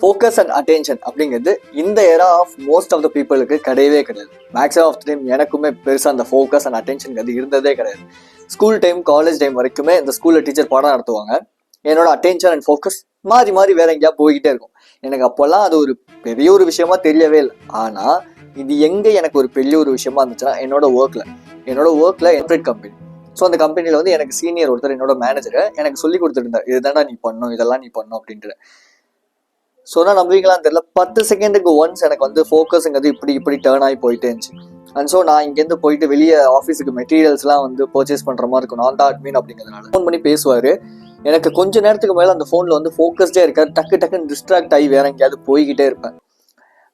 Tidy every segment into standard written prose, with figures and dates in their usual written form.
Focus and attention அப்படிங்கிறது இந்த era of most of the பீப்புளுக்கு கிடையவே கிடையாது. மேக்ஸிமம் ஆஃப் த டைம் எனக்குமே பெருசாக அந்த ஃபோக்கஸ் அண்ட் அட்டென்ஷன் இருந்ததே கிடையாது. ஸ்கூல் டைம் காலேஜ் டைம் வரைக்குமே இந்த ஸ்கூலில் டீச்சர் பாடம் நடத்துவாங்க. என்னோட அட்டென்ஷன் அண்ட் ஃபோக்கஸ் மாறி மாறி வேற எங்கேயா போய்கிட்டே இருக்கும். எனக்கு அப்போல்லாம் அது ஒரு பெரிய ஒரு விஷயமா தெரியவே இல்லை. ஆனால் இது எங்கே எனக்கு ஒரு பெரிய ஒரு விஷயமா இருந்துச்சுன்னா என்னோட ஒர்க்கில் என்ட்ரேட் கம்பெனி. ஸோ அந்த கம்பெனியில் வந்து எனக்கு சீனியர் ஒருத்தர், என்னோட மேனேஜரை எனக்கு சொல்லி கொடுத்துட்டு இருந்தார், இதுதான்டா நீ பண்ணணும், இதெல்லாம் நீ பண்ணணும் அப்படின்ட்டு. சொன்னால் நம்புவீங்களான்னு தெரியல, 10 செகண்டுக்கு ஒன்ஸ் எனக்கு வந்து ஃபோக்கஸுங்கிறது இப்படி டேர்ன் ஆகி போயிட்டே இருந்துச்சு. அண்ட் ஸோ நான் இங்கேருந்து போயிட்டு வெளியே ஆஃபீஸுக்கு மெட்டீரியல்ஸ்லாம் வந்து பர்ச்சேஸ் பண்ணுற மாதிரி இருக்கும். நான் தான் அட்மின் அப்படிங்கிறதுனால ஃபோன் பண்ணி பேசுவார். எனக்கு கொஞ்சம் நேரத்துக்கு மேலே அந்த ஃபோனில் வந்து ஃபோக்கஸ்டே இருக்காது. டக்குன்னு டிஸ்ட்ராக்ட் ஆகி வேற எங்கேயாவது போய்கிட்டே இருப்பேன்.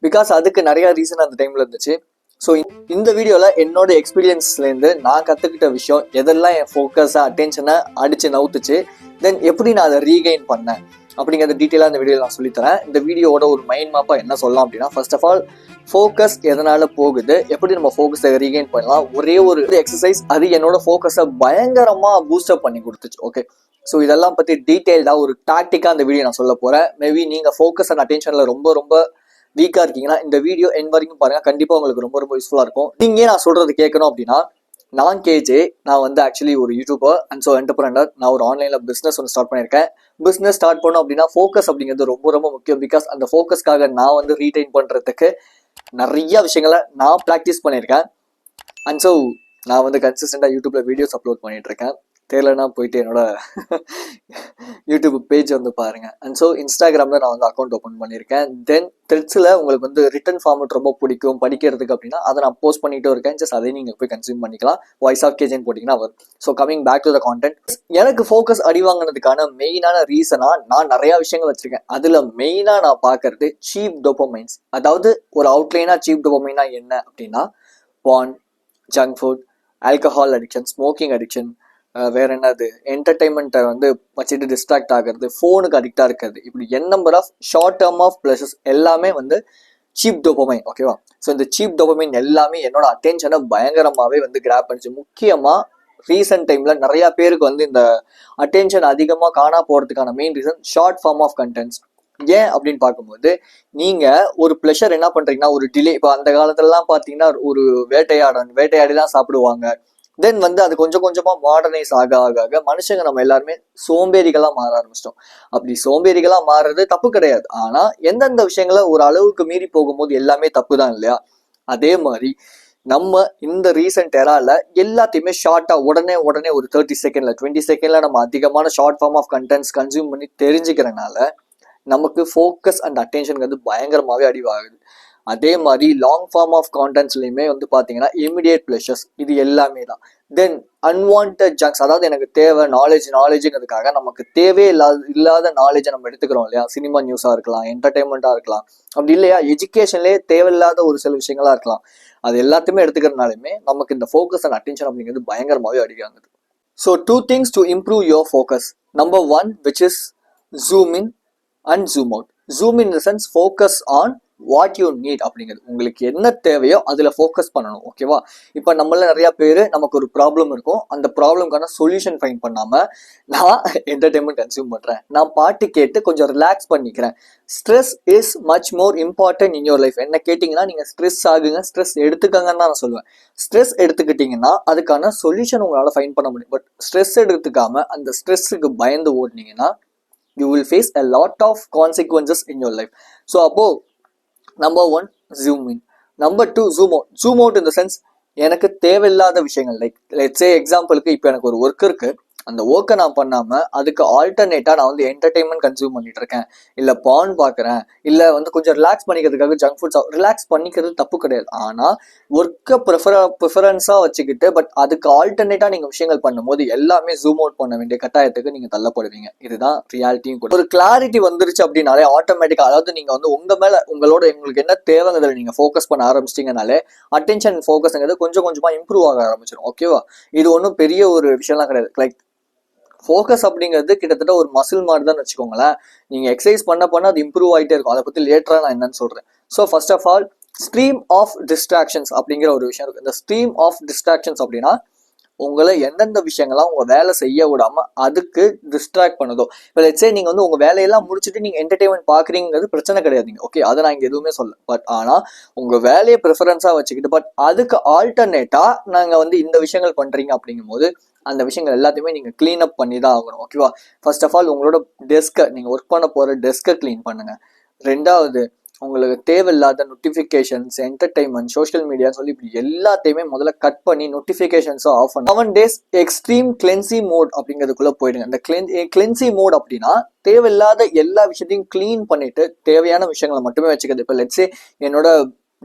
பிகாஸ் அதுக்கு நிறையா ரீசன் அந்த டைமில் இருந்துச்சு. ஸோ இந்த வீடியோவில் என்னோட எக்ஸ்பீரியன்ஸ்லேருந்து நான் கற்றுக்கிட்ட விஷயம், எதெல்லாம் என் ஃபோக்கஸாக அட்டென்ஷனை அடித்து நவுத்துச்சு, தென் எப்படி நான் அதை ரீகெயின் பண்ணேன் அப்படிங்கிறத டீட்டெயிலாக இந்த வீடியோவில் நான் சொல்லித்தரேன். இந்த வீடியோட ஒரு மைண்ட் மேப்பாக என்ன சொல்லலாம் அப்படின்னா, ஃபர்ஸ்ட் ஆஃப் ஆல் ஃபோக்கஸ் எதனால் போகுது, எப்படி நம்ம ஃபோக்கஸை ரீகெயின் பண்ணலாம், ஒரே ஒரு எக்ஸசைஸ் அது என்னோட ஃபோக்கஸை பயங்கரமாக பூஸ்டப் பண்ணி கொடுத்துச்சு. ஓகே, ஸோ இதெல்லாம் பற்றி டீட்டெயில்டாக ஒரு டாக்டிக்காக அந்த வீடியோ நான் சொல்ல போகிறேன். மேபி நீங்கள் ஃபோக்கஸ் அண்ட் அட்டென்ஷனில் ரொம்ப வீக்காக இருக்கீங்கன்னா இந்த வீடியோ எண்ட் வரைக்கும் பாருங்கள். கண்டிப்பாக உங்களுக்கு ரொம்ப யூஸ்ஃபுல்லாக இருக்கும். நீங்கள் நான் சொல்கிறது கேட்கணும் அப்படின்னா, நான் கேஜே, நான் வந்து ஆக்சுவலி ஒரு யூடியூபர் அண்ட் ஸோ என்டர்பிரனர். நான் ஒரு ஆன்லைனில் பிஸ்னஸ் ஒன்று ஸ்டார்ட் பண்ணியிருக்கேன். பிஸ்னஸ் ஸ்டார்ட் பண்ணோம் அப்படின்னா ஃபோக்கஸ் அப்படிங்கிறது ரொம்ப முக்கியம். பிகாஸ் அந்த ஃபோக்கஸ்க்காக நான் வந்து ரீடைன் பண்ணுறதுக்கு நிறைய விஷயங்களை நான் ப்ராக்டிஸ் பண்ணியிருக்கேன். அண்ட் ஸோ நான் வந்து கன்சிஸ்டண்டாக யூடியூப்பில் வீடியோஸ் அப்லோட் பண்ணிகிட்ருக்கேன். தெரியலனா போயிட்டு என்னோட யூடியூப் பேஜ் வந்து பாருங்க. அண்ட் ஸோ இன்ஸ்டாகிராமில் நான் வந்து அக்கௌண்ட் ஓப்பன் பண்ணியிருக்கேன். தென் த்ரெட்ஸில் உங்களுக்கு வந்து ரிட்டன் ஃபார்மட் ரொம்ப பிடிக்கும் படிக்கிறதுக்கு அப்படின்னா அதை நான் போஸ்ட் பண்ணிகிட்டே இருக்கேன். ஜஸ்ட் அதை நீங்கள் போய் கன்சியூம் பண்ணிக்கலாம். வாய்ஸ் ஆஃப் கேஜேன்னு போட்டிங்கன்னா வரும். So coming back to the content, எனக்கு ஃபோக்கஸ் அடி வாங்கினதுக்கான மெயினான ரீசனாக நான் நிறையா விஷயங்கள் வச்சுருக்கேன். அதில் மெயினாக நான் பார்க்கறது சீப் டோபமைன்ஸ். அதாவது ஒரு அவுட்லைனாக சீப் டோபமைனா என்ன அப்படின்னா, paan, junk food, alcohol addiction, smoking addiction, வேற என்னது, என்டர்டைன்மெண்ட்டை வந்து வச்சுட்டு டிஸ்ட்ராக்ட் ஆகிறது, ஃபோனுக்கு அடிக்டாக இருக்கிறது, இப்படி number of short term of pleasures எல்லாமே வந்து சீப் டோபமைன். ஓகேவா? ஸோ இந்த சீப் டோபமைன் எல்லாமே என்னோட அட்டென்ஷனை பயங்கரமாகவே வந்து கிராப் பண்ணிச்சு. முக்கியமாக ரீசெண்ட் டைமில் நிறையா பேருக்கு வந்து இந்த அட்டென்ஷன் அதிகமாக காணா போகிறதுக்கான main reason short form of contents. ஏன் அப்படின்னு பார்க்கும்போது, நீங்கள் ஒரு ப்ளஷர் என்ன பண்ணுறீங்கன்னா ஒரு டிலே. இப்போ அந்த காலத்துலலாம் பார்த்தீங்கன்னா ஒரு வேட்டையாடி தான் சாப்பிடுவாங்க. தென் வந்து அது கொஞ்சமாக மாடர்னைஸ் ஆக மனுஷங்க நம்ம எல்லாருமே சோம்பேறிகளாக மாற ஆரம்பிச்சிட்டோம். அப்படி சோம்பேறிகளாக மாறுறது தப்பு கிடையாது. ஆனால் எந்தெந்த விஷயங்களை ஒரு அளவுக்கு மீறி போகும்போது எல்லாமே தப்பு தான் இல்லையா? அதே மாதிரி நம்ம இந்த ரீசெண்ட் எரால எல்லாத்தையுமே ஷார்ட்டாக உடனே ஒரு 30 செகண்ட்ல 20 செகண்ட்ல நம்ம அதிகமான short form of contents consume பண்ணி தெரிஞ்சுக்கிறனால நமக்கு ஃபோக்கஸ் அண்ட் அட்டென்ஷன் வந்து பயங்கரமாகவே அடிவாகுது. அதே மாதிரி லாங் ஃபார்ம் ஆஃப் கான்டென்ட்ஸ்லையுமே வந்து பார்த்தீங்கன்னா இமிடியேட் ப்ளஷர்ஸ் இது எல்லாமே தான். தென் அன்வான்ட் ஜங்க்ஸ், அதாவது எனக்கு தேவை நாலேஜுங்கிறதுக்காக நமக்கு இல்லாத நாலேஜை நம்ம எடுத்துக்கிறோம் இல்லையா? சினிமா நியூஸாக இருக்கலாம், என்டர்டைன்மெண்ட்டாக இருக்கலாம், அப்படி இல்லையா எஜுகேஷன்லேயே தேவையில்லாத ஒரு சில விஷயங்களாக இருக்கலாம். அது எல்லாத்தையுமே எடுத்துக்கிறதுனாலுமே நமக்கு இந்த ஃபோக்கஸ் அண்ட் அட்டென்ஷன் அப்படிங்கிறது பயங்கரமாகவே அடிக்காங்குது. So 2 things to improve your focus. Number 1, which is zoom in and zoom out. Zoom in the sense focus on what you need அப்படிங்கிறது. உங்களுக்கு என்ன தேவையோ அதில் ஃபோக்கஸ் பண்ணணும். ஓகேவா? இப்போ நம்மள நிறையா பேர் நமக்கு ஒரு ப்ராப்ளம் இருக்கும், அந்த ப்ராப்ளம்கான சொல்யூஷன் ஃபைன் பண்ணாமல் நான் என்டர்டைன்மெண்ட் கன்சியூம் பண்ணுறேன், நான் பாட்டு கேட்டு கொஞ்சம் ரிலாக்ஸ் பண்ணிக்கிறேன். Stress is much more important in your life. என்ன கேட்டிங்கன்னா நீங்கள் ஸ்ட்ரெஸ் ஆகுங்க, ஸ்ட்ரெஸ் எடுத்துக்கங்கன்னு தான் நான் சொல்லுவேன். ஸ்ட்ரெஸ் எடுத்துக்கிட்டிங்கன்னா அதுக்கான சொல்யூஷன் உங்களால் ஃபைன் பண்ண முடியும். பட் ஸ்ட்ரெஸ் எடுத்துக்காமல் அந்த ஸ்ட்ரெஸ்ஸுக்கு பயந்து ஓடினீங்கன்னா you will face a lot of consequences in your life. So அப்போது Number 1, zoom in. Number 2, zoom out. Zoom out in the sense, எனக்கு தேவையில்லாத விஷயங்கள், லைக் லெட்ஸ் சே எக்ஸாம்பிளுக்கு இப்போ எனக்கு ஒரு ஒர்க் இருக்கு, அந்த ஒர்க்கை நான் பண்ணாமல் அதுக்கு ஆல்டர்னேட்டாக நான் வந்து என்டர்டைன்மெண்ட் கன்சியூம் பண்ணிட்டு இருக்கேன், இல்லை பான் பார்க்குறேன், இல்லை வந்து கொஞ்சம் ரிலாக்ஸ் பண்ணிக்கிறதுக்காக ஜங்க் ஃபுட்ஸ். ரிலாக்ஸ் பண்ணிக்கிறது தப்பு கிடையாது. ஆனால் ஒர்க்கை ப்ரிஃபரன்ஸாக வச்சுக்கிட்டு பட் அதுக்கு ஆல்டர்னேட்டாக நீங்கள் விஷயங்கள் பண்ணும்போது எல்லாமே ஜூம் அவுட் பண்ண வேண்டிய கட்டாயத்துக்கு நீங்கள் தள்ளப்படுவீங்க. இதுதான் ரியாலிட்டியும் கூட. ஒரு கிளாரிட்டி வந்துருச்சு அப்படின்னாலே ஆட்டோமேட்டிக்காக, அதாவது நீங்கள் வந்து உங்கள் மேலே உங்களுக்கு என்ன தேவைங்கிறத நீங்கள் ஃபோக்கஸ் பண்ண ஆரம்பிச்சிட்டிங்கனாலே அட்டென்ஷன் ஃபோக்கஸ்ங்கிறது கொஞ்சமாக இம்ப்ரூவ் ஆக ஆரம்பிச்சிடும். ஓகேவா? இது ஒன்றும் பெரிய ஒரு விஷயம்லாம் கிடையாது. லைக் ஃபோக்கஸ் அப்படிங்கிறது கிட்டத்தட்ட ஒரு மசில் மாதிரி தான் வச்சுக்கோங்களேன். நீங்கள் எக்ஸசைஸ் பண்ண அது இம்ப்ரூவ் ஆகிட்டே இருக்கும். அதை பற்றி லேட்டராக நான் என்னன்னு சொல்கிறேன். So first of all stream of distractions அப்படிங்கிற ஒரு விஷயம் இருக்குது. இந்த ஸ்ட்ரீம் ஆஃப் டிஸ்ட்ராக்ஷன்ஸ் அப்படின்னா உங்களை எந்தெந்த விஷயங்கள்லாம் உங்க வேலை செய்ய விடாம அதுக்கு டிஸ்ட்ராக்ட் பண்ணுதோ. இப்போ லெட்ஸ் சே நீங்க வந்து உங்க வேலையெல்லாம் முடிச்சுட்டு நீங்க என்டர்டைன்மெண்ட் பாக்குறீங்கிறது பிரச்சனை கிடையாதுங்க. ஓகே, அதை நான் இங்க எதுவுமே சொல்ல. பட் ஆனா உங்க வேலையை ப்ரிஃபரன்ஸா வச்சுக்கிட்டு பட் அதுக்கு ஆல்டர்னேட்டா நாங்க வந்து இந்த விஷயங்கள் பண்றீங்க அப்படிங்கும் போது அந்த விஷயங்கள் எல்லாத்தையுமே நீங்க கிளீன் அப் பண்ணி தான் ஆகணும். ஓகேவா? ஃபர்ஸ்ட் ஆஃப் ஆல் உங்களோட டெஸ்க்கை, நீங்க ஒர்க் பண்ண போற டெஸ்க்கை கிளீன் பண்ணுங்க. ரெண்டாவது, உங்களுக்கு தேவையில்லாத நோட்டிஃபிகேஷன்ஸ், என்டர்டைன்மெண்ட், சோஷியல் மீடியா சொல்லி இப்படி எல்லாத்தையுமே முதல்ல கட் பண்ணி நோட்டிஃபிகேஷன்ஸும் ஆஃப் பண்ணி 7 days எக்ஸ்ட்ரீம் கிளென்சி மோட் அப்படிங்கிறதுக்குள்ள போயிடுங்க. இந்த கிளென்சி மோட் அப்படின்னா தேவையில்லாத எல்லா விஷயத்தையும் கிளீன் பண்ணிட்டு தேவையான விஷயங்களை மட்டுமே வச்சுக்கிறது. இப்போ லெட்ஸே என்னோட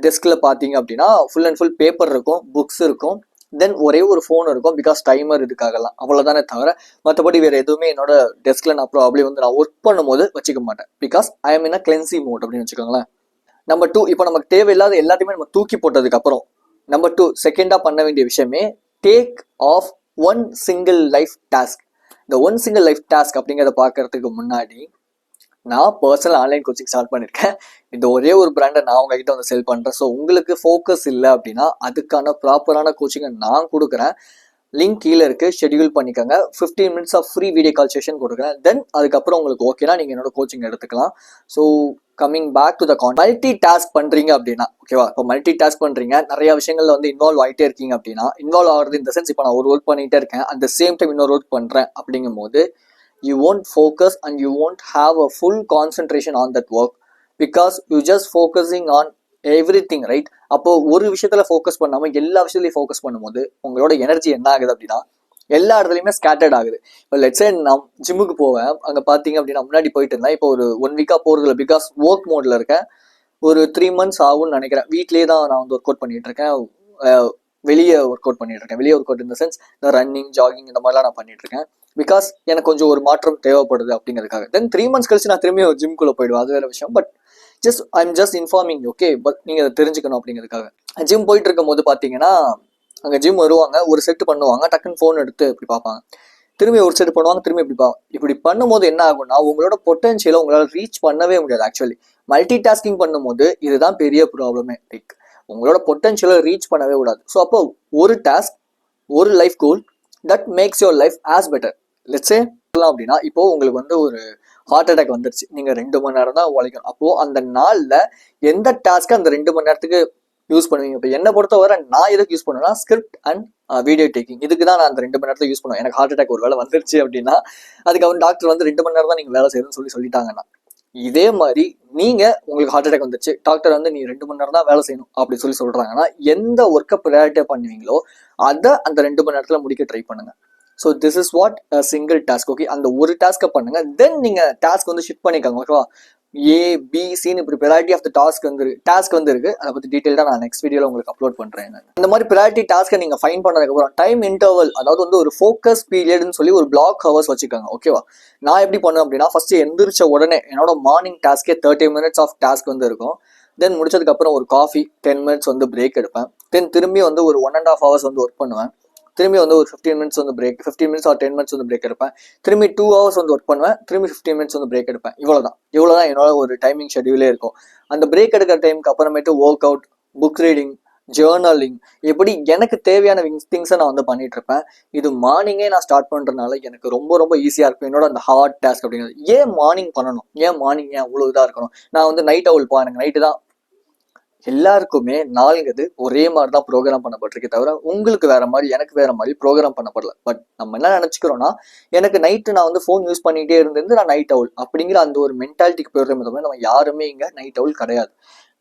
டெஸ்க்ல பாத்தீங்க அப்படின்னா ஃபுல் அண்ட் ஃபுல் பேப்பர் இருக்கும், புக்ஸ் இருக்கும், தென் ஒரே ஒரு ஃபோன் இருக்கும், பிகாஸ் டைமர் இதுக்காகலாம், அவ்வளோதானே தவிர மற்றபடி வேற எதுவுமே என்னோட டெஸ்க்ல நான் ப்ராப்ளி வந்து நான் ஒர்க் பண்ணும்போது வச்சுக்க மாட்டேன். Because I am in a கிளென்சி மோட் அப்படின்னு வச்சுக்கோங்களேன். நம்பர் 2, இப்போ நமக்கு தேவையில்லாத எல்லாத்தையுமே நம்ம தூக்கி போட்டதுக்கு அப்புறம் நம்பர் 2 செகண்டா பண்ண வேண்டிய விஷயமே take off one single life task. இந்த ஒன் சிங்கிள் லைஃப் டாஸ்க் அப்படிங்கிறத பார்க்கறதுக்கு முன்னாடி நான் பர்சனல் ஆன்லைன் கோச்சிங் ஸ்டார்ட் பண்ணியிருக்கேன். இந்த ஒரே ஒரு பிராண்டை நான் உங்ககிட்ட வந்து செல் பண்ணுறேன். ஸோ உங்களுக்கு ஃபோக்கஸ் இல்லை அப்படின்னா அதுக்கான ப்ராப்பரான கோச்சிங்கை நான் கொடுக்குறேன். லிங்க் கீழே இருக்குது, ஷெட்யூல் பண்ணிக்கோங்க. 15 minutes of free video call session கொடுக்குறேன். தென் அதுக்கப்புறம் உங்களுக்கு ஓகேனா நீங்கள் என்னோட கோச்சிங் எடுத்துக்கலாம். So coming back to the multi task பண்ணுறீங்க அப்படின்னா, ஓகேவா? இப்போ மல்டி டாஸ்க் பண்ணுறீங்க, நிறைய விஷயங்கள்ல வந்து இன்வால்வ் ஆகிட்டே இருக்கீங்க அப்படின்னா, இன்வால்வ் ஆகிறது இந்த சென்ஸ், இப்போ நான் ஒரு ஒர்க் பண்ணிகிட்டே இருக்கேன், அட் த சேம் டைம் இன்னொரு ஒர்க் பண்ணுறேன் அப்படிங்கும் போது you won't focus and you won't have a full concentration on that work because you just focusing on everything, right? அப்போ ஒரு விஷயத்துல ஃபோக்கஸ் பண்ணாம எல்லா விஷயத்துலையும் ஃபோக்கஸ் பண்ணும்போது உங்களோட எனர்ஜி என்ன ஆகுது அப்படின்னா எல்லா இடத்துலையுமே ஸ்கேட்டர்ட் ஆகுது. இப்போ லெட்ஸ் சே நான் ஜிம்முக்கு போவேன், அங்கே பார்த்தீங்க அப்படின்னா முன்னாடி போயிட்டு இருந்தேன், இப்போ ஒரு 1 week போகிறதில்ல பிகாஸ் ஒர்க் மோட்ல இருக்கேன். ஒரு 3 months ஆகும்னு நினைக்கிறேன். வீட்லேயே தான் நான் வந்து ஒர்க் அவுட் பண்ணிட்டு இருக்கேன், வெளியே ஒர்க் அவுட் பண்ணிட்டு இருக்கேன். வெளியே ஒர்க் அவுட் இந்த சென்ஸ் இந்த ரன்னிங், ஜாகிங் இந்த மாதிரிலாம் நான் பண்ணிட்டு இருக்கேன். பிகாஸ் எனக்கு கொஞ்சம் ஒரு மாற்றம் தேவைப்படுது அப்படிங்கிறதுக்காக. தென் 3 months கழிச்சு நான் திரும்பி ஒரு ஜிம்குள்ளே போயிடுவேன், அது வேற விஷயம். But I'm just informing, okay? But நீங்கள் அதை தெரிஞ்சுக்கணும் அப்படிங்கிறதுக்காக. ஜிம் போயிட்டு இருக்கும் போது பார்த்தீங்கன்னா அங்கே ஜிம் வருவாங்க, ஒரு செட்டு பண்ணுவாங்க, டக்குன்னு ஃபோன் எடுத்து இப்படி பார்ப்பாங்க, திரும்பி ஒரு செட் பண்ணுவாங்க, திரும்பி இப்படி பார்ப்பாங்க. இப்படி பண்ணும்போது என்ன ஆகும்னா உங்களோட பொட்டன்ஷியலை உங்களால் ரீச் பண்ணவே முடியாது. ஆக்சுவலி மல்டி டாஸ்கிங் பண்ணும்போது இதுதான் பெரிய ப்ராப்ளமே. லைக் உங்களோட பொட்டன்ஷியலை ரீச் பண்ணவே கூடாது. ஸோ அப்போ ஒரு டாஸ்க், ஒரு life goal that makes your life as better. Let's say அப்படின்னா இப்போ உங்களுக்கு வந்து ஒரு ஹார்ட் அட்டாக் வந்துருச்சு, நீங்க 2 மணி நேரம் தான் உழைக்கணும். அப்போ அந்த நாள்ல எந்த டாஸ்க்கு அந்த 2 மணி நேரத்துக்கு யூஸ் பண்ணுவீங்க? இப்போ என்னை பொறுத்தவரை நான் எதுக்கு யூஸ் பண்ணுவேன்னா ஸ்கிரிப்ட் அண்ட் வீடியோ டேக்கிங், இதுக்கு தான் நான் அந்த 2 மணி நேரத்துல யூஸ் பண்ணுவேன். எனக்கு ஹார்ட் அட்டாக் ஒரு வேலை வந்துருச்சு அப்படின்னா அதுக்கப்புறம் டாக்டர் வந்து 2 மணி நேரம் தான் நீங்க வேலை செய்யணும்னு சொல்லிட்டாங்கன்னா, இதே மாதிரி நீங்க உங்களுக்கு ஹார்ட் அட்டாக் வந்துருச்சு, டாக்டர் வந்து நீ 2 மணி நேரம் தான் வேலை செய்யணும் அப்படி சொல்றாங்கன்னா எந்த ஒர்க்கை ப்ரையாரிட்டியா பண்ணுவீங்களோ அதை அந்த 2 மணி நேரத்துல முடிக்க ட்ரை பண்ணுங்க. So this is what a single task. Okay, அந்த ஒரு டாஸ்க்கை பண்ணுங்க. தென் நீங்க டாஸ்க் வந்து ஷிஃப்ட் பண்ணிக்கோங்க. ஓகேவா? A, B, C இப்படி ப்ரையாரிட்டி ஆஃப் த டாஸ்க் வந்து இருக்கு. அதை பத்தி டீட்டெயிலாக நான் நெக்ஸ்ட் வீடியோல உங்களுக்கு அப்லோட் பண்றேன். இந்த மாதிரி ப்ரையாரிட்டி டாஸ்க்கை நீங்க ஃபைன் பண்ணதுக்கப்புறம் டைம் இன்டர்வல், அதாவது வந்து ஒரு ஃபோக்கஸ் பீரியட்னு சொல்லி ஒரு பிளாக் ஹவர்ஸ் வச்சுக்கோங்க. ஓகேவா? நான் எப்படி பண்ணுவேன் அப்படின்னா ஃபர்ஸ்ட் எந்திரிச்ச உடனே என்னோட மார்னிங் டாஸ்க்கே 30 minutes ஆஃப் டாஸ்க் வந்து இருக்கும். தென் முடிச்சதுக்கப்புறம் ஒரு காஃபி, 10 minutes வந்து பிரேக் எடுப்பேன். தென் திரும்பி வந்து ஒரு 1.5 hours வந்து ஒர்க் பண்ணுவேன். திரும்பி வந்து ஒரு 15 minutes வந்து பிரேக், 15 minutes ஆர் 10 minutes வந்து பிரேக் எடுப்பேன். திரும்பி 2 hours வந்து ஒர்க் பண்ணுவேன். திரும்பி 15 minutes வந்து பிரேக் எடுப்பேன். இவ்வளோதான் என்னோட ஒரு டைமிங் ஷெட்யூலே இருக்கும். அந்த பிரேக் எடுக்கிற டைமுக்கு அப்புறமேட்டு work out, book reading, journaling, எப்படி எனக்கு தேவையான திங்ஸை நான் வந்து பண்ணிட்டு இருப்பேன். இது மார்னிங்கே நான் ஸ்டார்ட் பண்றதுனால எனக்கு ரொம்ப ரொம்ப ஈஸியா இருக்கும் என்னோட அந்த ஹார்ட் டாஸ்க் அப்படிங்கிறது. ஏன் மார்னிங் பண்ணணும்? ஏன் மார்னிங் ஏன் அவ்வளோ இதாக இருக்கணும்? நான் வந்து நைட் அவுல் பாருங்க, நைட்டு தான் எல்லாருக்குமே நாளுங்கிறது ஒரே மாதிரி தான் ப்ரோக்ராம் பண்ணப்பட்டிருக்கே தவிர உங்களுக்கு வேற மாதிரி எனக்கு வேற மாதிரி ப்ரோக்ராம் பண்ணப்படல. பட் நம்ம என்ன நினைச்சுக்கிறோம்னா எனக்கு நைட்டு நான் வந்து ஃபோன் யூஸ் பண்ணிட்டே இருந்து நான் நைட் அவுல் அப்படிங்கிற அந்த ஒரு மென்டாலிட்டிக்கு போயிடுறோமே தவிர நம்ம யாருமே இங்க நைட் அவுல் கிடையாது.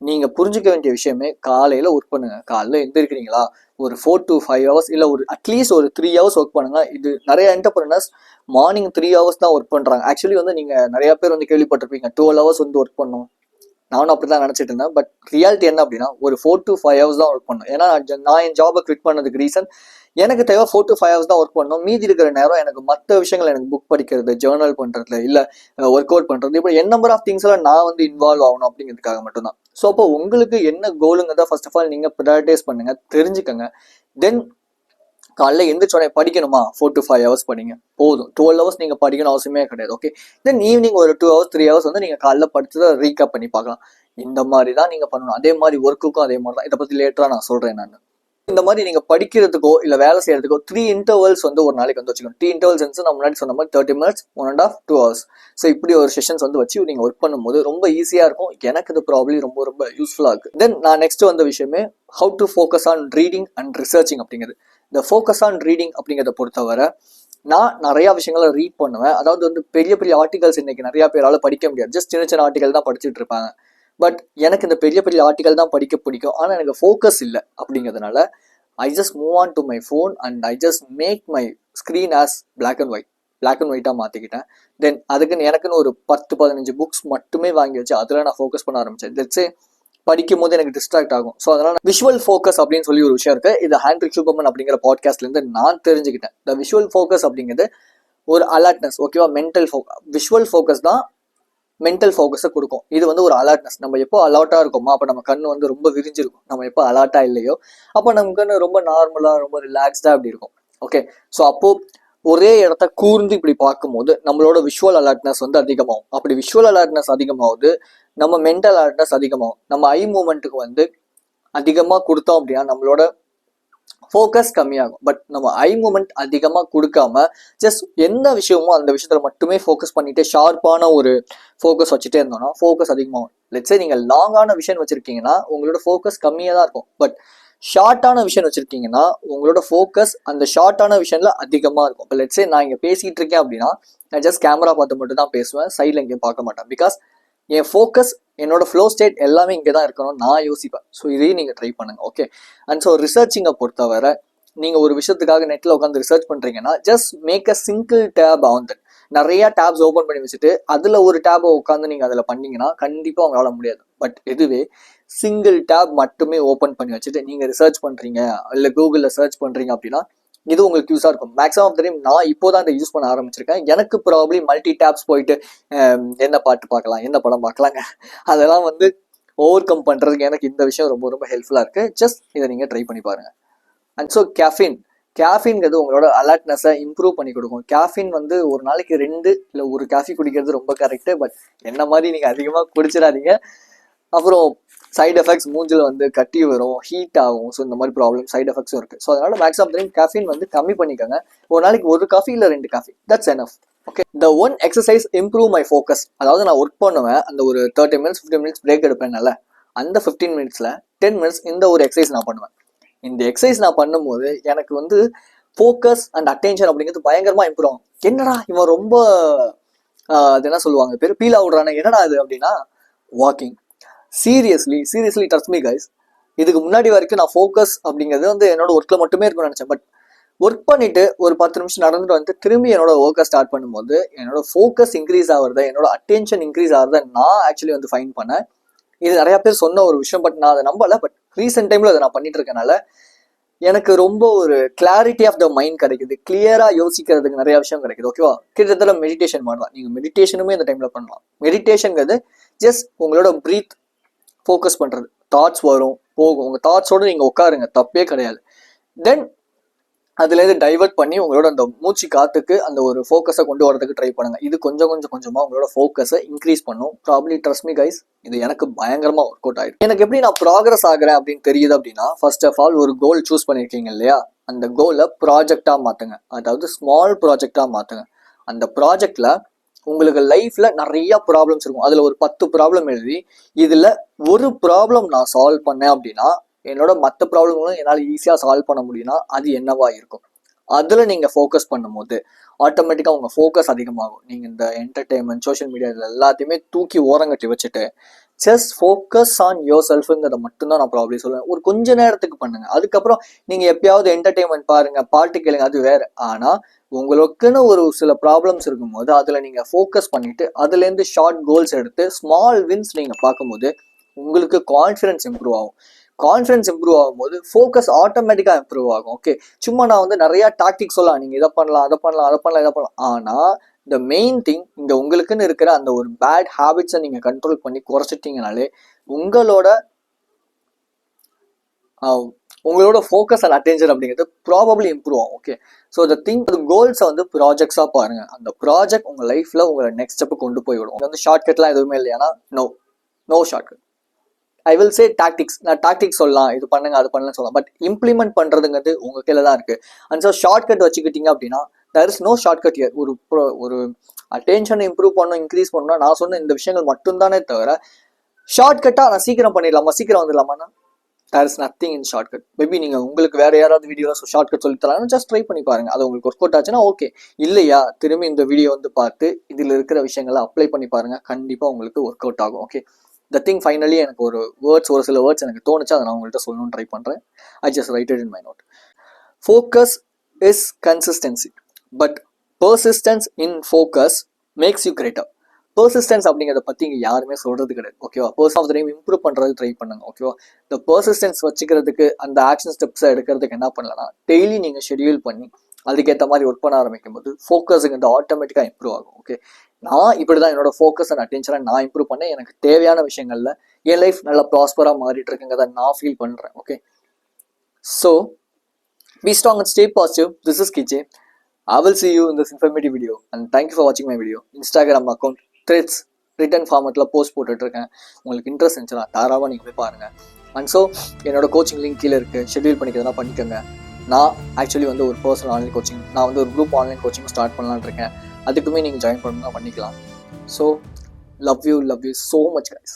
நீங்க புரிஞ்சுக்க வேண்டிய விஷயமே காலையில ஒர்க் பண்ணுங்க. காலையில எந்திரிக்கிறீங்களா ஒரு 4 to 5 hours இல்லை ஒரு அட்லீஸ்ட் ஒரு 3 hours ஒர்க் பண்ணுங்க. இது நிறைய என்டர்பிரனர்ஸ் மார்னிங் 3 hours தான் ஒர்க் பண்றாங்க. ஆக்சுவலி வந்து நீங்க நிறைய பேர் வந்து கேள்விப்பட்டிருப்பீங்க 12 hours வந்து ஒர்க் பண்ணும். நானும் அப்படிதான் நினைச்சிட்டு இருந்தேன். பட் ரியாலிட்டி என்ன அப்படின்னா ஒரு 4 to 5 hours தான் ஒர்க் பண்ணணும். ஏன்னா நான் என் ஜாபை குவிட் பண்ணதுக்கு ரீசன் எனக்கு தேவை 4 to 5 hours தான் ஒர்க் பண்ணணும். மீதி இருக்கிற நேரம் எனக்கு மற்ற விஷயங்கள், எனக்கு புக் படிக்கிறது, ஜேர்னல் பண்றதுல இல்ல ஒர்க் அவுட் பண்றது, இப்படி என் நம்பர் ஆஃப் திங்ஸ்ல நான் வந்து இன்வால்வ் ஆகணும் அப்படிங்கிறதுக்காக மட்டும்தான். ஸோ அப்போ உங்களுக்கு என்ன கோலுங்கிறத ஃபர்ஸ்ட் ஆஃப் ஆல் நீங்க ப்ரையாரிட்டைஸ் பண்ணுங்க, தெரிஞ்சுக்கங்க. தென் காலைல எந்திரிச்சோடனே படிக்கணுமா 4 to 5 hours படிங்க, போதும். 12 hours நீங்க படிக்கணும் அவசியமே கிடையாது. ஓகே, தென் ஈவினிங் ஒரு 2 hours 3 hours வந்து நீங்க காலைல படிச்சதை ரீகேப் பண்ணி பார்க்கலாம். இந்த மாதிரி தான் நீங்க பண்ணணும். அதே மாதிரி ஒர்க்குக்கும் அதே மாதிரி தான். இதை பத்தி லேட்டரா நான் சொல்றேன். நான் இந்த மாதிரி நீங்க படிக்கிறதுக்கோ இல்ல வேலை செய்யறதுக்கோ 3 இன்டர்வல்ஸ் வந்து ஒரு நாளைக்கு வந்து வச்சுக்கணும். 3 இன்டர்வல்ஸ் நான் முன்னாடி சொன்ன மாதிரி 30 minutes 1.5 2 hours. ஸோ இப்படி ஒரு செஷன்ஸ் வந்து வச்சு நீங்க ஒர்க் பண்ணும்போது ரொம்ப ஈஸியா இருக்கும். எனக்கு இது ப்ராப்ளி ரொம்ப ரொம்ப யூஸ்ஃபுல்லா இருக்கு. தென் நான் நெக்ஸ்ட் வந்த விஷயமே how to focus on reading and researching அப்படிங்கிறது. இந்த ஃபோக்கஸ் ஆன் ரீடிங் அப்படிங்கிறத பொறுத்தவரை நான் நிறைய விஷயங்களை ரீட் பண்ணுவேன். அதாவது வந்து பெரிய பெரிய ஆர்டிகல்ஸ் இன்னைக்கு நிறைய பேரால படிக்க முடியாது. ஜஸ்ட் சின்ன சின்ன ஆர்டிகல் தான் படிச்சுட்டு இருப்பாங்க. பட் எனக்கு இந்த பெரிய பெரிய ஆர்டிகல் தான் படிக்க பிடிக்கும். ஆனால் எனக்கு ஃபோக்கஸ் இல்லை அப்படிங்கிறதுனால I just move on to my phone and I just make my screen as black and white மாற்றிக்கிட்டேன். தென் அதுக்குன்னு எனக்குன்னு ஒரு 10-15 புக்ஸ் மட்டுமே வாங்கி வச்சு அதில் நான் ஃபோக்கஸ் பண்ண ஆரம்பித்தேன். லெட்ஸே படிக்கும் போது எனக்கு டிஸ்ட்ராக்ட் ஆகும். ஸோ அதனால விஷுவல் ஃபோக்கஸ் அப்படின்னு சொல்லி ஒரு விஷயம் இருக்கு. இது ஹென்ரிக் சூப்பர்மன் அப்படிங்கிற பாட்காஸ்ட்லேருந்து நான் தெரிஞ்சுக்கிட்டேன். இந்த விஷுவல் ஃபோக்கஸ் அப்படிங்கிறது ஒரு அலர்ட்னஸ், ஓகேவா? மென்டல் ஃபோக்கஸ், விஷுவல் ஃபோக்கஸ் தான் மென்டல் ஃபோக்கஸை கொடுக்கும். இது வந்து ஒரு அலர்ட்னஸ். நம்ம எப்போ அலர்ட்டாக இருக்கோமோ அப்போ நம்ம கண்ணு வந்து ரொம்ப விரிஞ்சிருக்கும். நம்ம எப்போ அலர்ட்டாக இல்லையோ அப்போ நம்ம கண்ணு ரொம்ப நார்மலாக ரொம்ப ரிலாக்ஸ்டாக அப்படி இருக்கும். ஓகே, ஸோ அப்போ ஒரே இடத்த கூர்ந்து இப்படி பார்க்கும்போது நம்மளோட விஷுவல் அலர்ட்னஸ் வந்து அதிகமாகும். அப்படி விஷுவல் அலர்ட்னஸ் அதிகமாகுது, நம்ம மென்டல் அலர்ட்னஸ் அதிகமாகும். நம்ம ஐ மூமெண்ட்டுக்கு வந்து அதிகமாக கொடுத்தோம் அப்படின்னா நம்மளோட ஃபோக்கஸ் கம்மியாகும். பட் நம்ம ஐ மூமெண்ட் அதிகமாக கொடுக்காம ஜஸ்ட் எந்த விஷயமோ அந்த விஷயத்துல மட்டுமே ஃபோக்கஸ் பண்ணிட்டு ஷார்ப்பான ஒரு ஃபோக்கஸ் வச்சுட்டே இருந்தோம்னா ஃபோக்கஸ் அதிகமாகும். லெட்ஸே நீங்கள் லாங்கான விஷயம் வச்சிருக்கீங்கன்னா உங்களோட ஃபோக்கஸ் கம்மியாக தான் இருக்கும். பட் ஷார்ட்டான விஷயம் வச்சிருக்கீங்கன்னா உங்களோட ஃபோக்கஸ் அந்த ஷார்ட்டான விஷயம்ல அதிகமாக இருக்கும். இப்போ லெட்ஸே நான் இங்கே பேசிட்டு இருக்கேன் அப்படின்னா நான் ஜஸ்ட் கேமரா பார்த்து மட்டும் தான் பேசுவேன், சைடில் எங்கேயும் பார்க்க மாட்டேன். பிகாஸ் என் ஃபோக்கஸ் என்னோட ஃப்ளோ ஸ்டேட் எல்லாமே இங்கே தான் இருக்கணும் நான் யோசிப்பேன். ஸோ இதையும் நீங்கள் ட்ரை பண்ணுங்க. ஓகே, அண்ட் ஸோ ரிசர்ச்சிங்கை பொறுத்தவரை நீங்கள் ஒரு விஷயத்துக்காக நெட்டில் உட்காந்து ரிசர்ச் பண்ணுறீங்கன்னா just make a single tab on that. நிறைய டேப்ஸ் ஓப்பன் பண்ணி வச்சுட்டு அதில் ஒரு டேபை உட்காந்து நீங்கள் அதில் பண்ணீங்கன்னா கண்டிப்பாக உங்களால முடியாது. பட் இதுவே சிங்கிள் டேப் மட்டுமே ஓப்பன் பண்ணி வச்சுட்டு நீங்கள் ரிசர்ச் பண்ணுறீங்க இல்லை கூகுளில் சர்ச் பண்ணுறீங்க அப்படின்னா இது உங்களுக்கு யூஸாக இருக்கும். மேக்ஸிமம் ஆஃப் த டைம் நான் இப்போ தான் இதை யூஸ் பண்ண ஆரம்பிச்சிருக்கேன். எனக்கு ப்ராப்ளி மல்டி டேப்ஸ் போயிட்டு என்ன பாட்டு பார்க்கலாம், என்ன படம் பார்க்கலாங்க, அதெல்லாம் வந்து ஓவர் கம் பண்ணுறதுக்கு எனக்கு இந்த விஷயம் ரொம்ப ரொம்ப ஹெல்ப்ஃபுல்லாக இருக்குது. ஜஸ்ட் இதை நீங்கள் ட்ரை பண்ணி பாருங்கள். அண்ட் ஸோ கேஃபின்ங்கிறது உங்களோட அலர்ட்னஸை இம்ப்ரூவ் பண்ணி கொடுக்கும். கேஃபின் வந்து ஒரு நாளைக்கு 2 இல்லை 1 காஃபி குடிக்கிறது ரொம்ப கரெக்டு. பட் என்ன மாதிரி நீங்கள் அதிகமாக குடிச்சிடாதீங்க. அப்புறம் சைட் எஃபெக்ட்ஸ் மூஞ்சில் வந்து கட்டி வரும், ஹீட் ஆகும். ஸோ இந்த மாதிரி ப்ராப்ளம் சைட் எஃபெக்ட்ஸும் இருக்குது. ஸோ அதனால மேக்ஸிமம் டைம் கேஃபின் வந்து கம்மி பண்ணிக்கோங்க. ஒரு நாளைக்கு 1 காஃபி இல்லை 2 coffee, that's enough. Okay, the one exercise improve my focus. அதாவது நான் ஒர்க் பண்ணுவேன், அந்த ஒரு 30 minutes 15 minutes பிரேக் எடுப்பேன்னால அந்த 15 minutesல 10 minutes இந்த ஒரு எக்ஸசைஸ் நான் பண்ணுவேன். இந்த எக்ஸசைஸ் நான் பண்ணும்போது எனக்கு வந்து ஃபோக்கஸ் அண்ட் அட்டென்ஷன் அப்படிங்கிறது பயங்கரமாக இம்ப்ரூவ் ஆகும். என்னடா இவன் ரொம்ப அது என்ன சொல்லுவாங்க பேர் பீல் ஆகுறானே என்னடா அது அப்படின்னா walking. Seriously trust me guys, இதுக்கு முன்னாடி வரைக்கும் நான் ஃபோக்கஸ் அப்படிங்கிறது வந்து என்னோட ஒர்க்கில் மட்டுமே இருக்கும்னு நினச்சேன். பட் ஒர்க் பண்ணிட்டு ஒரு 10 நிமிஷம் நடந்துட்டு வந்து திரும்பி என்னோட ஒர்க்கை ஸ்டார்ட் பண்ணும்போது என்னோட ஃபோக்கஸ் இன்க்ரீஸ் ஆகுறத, என்னோட அட்டென்ஷன் இன்க்ரீஸ் ஆகுறத நான் ஆக்சுவலி வந்து ஃபைன் பண்ணேன். இது நிறைய பேர் சொன்ன ஒரு விஷயம், பட் நான் அதை நம்பலை. பட் ரீசெண்ட் டைமில் அதை நான் பண்ணிட்டு இருக்கனால எனக்கு ரொம்ப ஒரு கிளாரிட்டி ஆஃப் த மைண்ட் கிடைக்குது, கிளியராக யோசிக்கிறதுக்கு நிறைய விஷயம் கிடைக்குது. ஓகேவா, கிட்டத்தட்ட மெடிடேஷன் பண்ணலாம். நீங்கள் மெடிடேஷனுமே இந்த டைமில் பண்ணலாம். மெடிடேஷனுங்கிறது ஜஸ்ட் உங்களோட ப்ரீத் ஃபோக்கஸ் பண்ணுறது. தாட்ஸ் வரும் போகும், உங்கள் தாட்ஸோடு நீங்கள் உட்காருங்க, தப்பே கிடையாது. தென் அதுலேருந்து டைவர்ட் பண்ணி உங்களோட அந்த மூச்சு காத்துக்கு அந்த ஒரு ஃபோக்கஸை கொண்டு வரதுக்கு ட்ரை பண்ணுங்க. இது கொஞ்சமாக உங்களோட ஃபோக்கஸை இன்க்ரீஸ் பண்ணும். ப்ராப்ளி ட்ரஸ்ட் மீ கைஸ், இது எனக்கு பயங்கரமாக ஒர்க் அவுட் ஆகிடும். எனக்கு எப்படி நான் ப்ராக்ரஸ் ஆகிறேன் அப்படின்னு தெரியுது அப்படின்னா, ஃபர்ஸ்ட் ஆஃப் ஆல் ஒரு கோல் சூஸ் பண்ணியிருக்கீங்க இல்லையா, அந்த கோலை ப்ராஜெக்டாக மாற்றுங்க. அதாவது ஸ்மால் ப்ராஜெக்டாக மாற்றுங்க. அந்த ப்ராஜெக்டில் உங்களுக்கு லைஃப்பில் நிறைய ப்ராப்ளம்ஸ் இருக்கும். அதில் ஒரு 10 ப்ராப்ளம் எழுதி இதில் ஒரு ப்ராப்ளம் நான் சால்வ் பண்ணேன் அப்படின்னா என்னோட மற்ற ப்ராப்ளங்களும் என்னால் ஈஸியாக சால்வ் பண்ண முடியும்னா அது என்னவா இருக்கும். அதில் நீங்கள் ஃபோக்கஸ் பண்ணும்போது ஆட்டோமேட்டிக்காக உங்கள் ஃபோக்கஸ் அதிகமாகும். நீங்கள் இந்த என்டர்டெயின்மெண்ட் சோஷியல் மீடியா இதில் எல்லாத்தையுமே தூக்கி ஓரங்கட்டி வச்சுட்டு ஜஸ்ட் ஃபோக்கஸ் ஆன் யோர் செல்ஃபுங்கிறத மட்டும்தான் நான் ப்ராப்ளம் சொல்லுவேன். ஒரு கொஞ்ச நேரத்துக்கு பண்ணுங்கள். அதுக்கப்புறம் நீங்கள் எப்பயாவது என்டர்டெயின்மெண்ட் பாருங்கள், பாட்டு கேளுங்க, அது வேறு. ஆனால் உங்களுக்குன்னு ஒரு சில ப்ராப்ளம்ஸ் இருக்கும்போது அதில் நீங்கள் ஃபோக்கஸ் பண்ணிவிட்டு அதுலேருந்து ஷார்ட் கோல்ஸ் எடுத்து ஸ்மால் வின்ஸ் நீங்கள் பார்க்கும்போது உங்களுக்கு கான்ஃபிடன்ஸ் இம்ப்ரூவ் ஆகும். கான்ஃபிடன்ஸ் இம்ப்ரூவ் ஆகும்போது ஃபோக்கஸ் ஆட்டோமேட்டிக்காக இம்ப்ரூவ் ஆகும். ஓகே, சும்மா நான் வந்து நிறைய டாக்டிக்ஸ் சொல்லலாம், நீங்கள் இதை பண்ணலாம் அதை பண்ணலாம். ஆனால் இந்த மெயின் திங் இங்கே உங்களுக்குன்னு இருக்கிற அந்த ஒரு பேட் ஹேபிட்ஸை நீங்கள் கண்ட்ரோல் பண்ணி குறைச்சிட்டிங்கனாலே உங்களோட ஃபோக்கஸ் அண்ட் அட்டென்ஷன் அப்படிங்கிறது ப்ராபப்ளி இம்ப்ரூவ் ஆகும். ஓகே, ஸோ த திங் கோல்ஸை வந்து ப்ராஜெக்ட்ஸாக பாருங்கள். அந்த ப்ராஜெக்ட் உங்கள் லைஃப்பில் உங்களை நெக்ஸ்ட் ஸ்டெப்பு கொண்டு போய் விடும். வந்து ஷார்ட்கட்லாம் எதுவுமே இல்லையானா no shortcut. I will say tactics. நான் டாக்டிக்ஸ் சொல்லலாம், இது பண்ணுங்க அது பண்ணலாம் சொல்லலாம், பட் இம்ப்ளிமெண்ட் பண்ணுறதுங்கிறது உங்கள் கீழே தான் இருக்குது. அண்ட் ஸோ ஷார்ட் கட் வச்சுக்கிட்டீங்க அப்படின்னா there is no short cut here. ஒரு அட்டென்ஷனை இம்ப்ரூவ் பண்ணணும், இன்க்ரீஸ் பண்ணணும், நான் சொன்ன இந்த விஷயங்கள் மட்டும்தானே தவிர ஷார்ட் கட்டாக நான் சீக்கிரம் பண்ணிடலாமா, சீக்கிரம் வந்துடலாமான்னா there is nothing in shortcut. Maybe நீங்கள் உங்களுக்கு வேறு யாராவது வீடியோ ஷார்ட் கட் சொல்லி தராங்கன்னா ஜஸ்ட் ட்ரை பண்ணி பாருங்கள். அது உங்களுக்கு ஒர்க் அவுட் ஆச்சுன்னா ஓகே, இல்லையா திரும்பி இந்த வீடியோ வந்து பார்த்து இதில் இருக்கிற விஷயங்களை அப்ளை பண்ணி பாருங்கள், கண்டிப்பாக உங்களுக்கு ஒர்க் அவுட் ஆகும். ஓகே, த திங் ஃபைனலி எனக்கு ஒரு சில வேர்ட்ஸ் எனக்கு தோணுச்சு, அதை நான் உங்கள்கிட்ட சொல்லணும்னு ட்ரை பண்ணுறேன். I just write it in my note. Focus is consistency, but persistence in focus makes you greater. Persistence அப்படிங்கிறத பற்றி இங்கே யாருமே சொல்கிறது கிடையாது. ஓகேவா, person of the time improve பண்ணுறது ட்ரை பண்ணுங்க. ஓகேவா, இந்த பர்சிஸ்டன்ஸ் வச்சுக்கிறதுக்கு அந்த ஆக்ஷன் ஸ்டெப்ஸை எடுக்கிறதுக்கு என்ன பண்ணலன்னா டெய்லி நீங்கள் ஷெடியூல் பண்ணி அதுக்கேற்ற மாதிரி ஒர்க் பண்ண ஆரம்பிக்கும் போது ஃபோக்கஸுங்கிறது ஆட்டோமேட்டிக்காக இம்ப்ரூவ் ஆகும். ஓகே, நான் இப்படி தான் என்னோட ஃபோக்கஸ் அண்ட் அட்டென்ஷனை நான் இம்ப்ரூவ் பண்ணேன். எனக்கு தேவையான விஷயங்களில் என் லைஃப் நல்லா ப்ராஸ்பராக மாறிட்டு இருக்குங்கிறத நான் ஃபீல் பண்ணுறேன். Okay, so be strong and stay positive. This is KJ. I will see you in this informative video and thank you for watching my video. Instagram account threads written formatல post போட்டுட்ருக்கேன். உங்களுக்கு interest இருந்துச்சுன்னா தாராளமாக நீங்கள் போய் பாருங்கள். And so என்னோட coaching link கீழே இருக்குது, ஷெட்யூல் பண்ணிக்கிறதுனா பண்ணிக்கோங்க. நான் ஆக்சுவலி வந்து ஒரு பர்சனல் ஆன்லைன் கோச்சிங், நான் வந்து ஒரு குரூப் ஆன்லைன் கோச்சிங் ஸ்டார்ட் பண்ணலான்னு இருக்கேன். அதுக்குமே நீங்கள் ஜாயின் பண்ணணும்னா பண்ணிக்கலாம். So love you so much guys.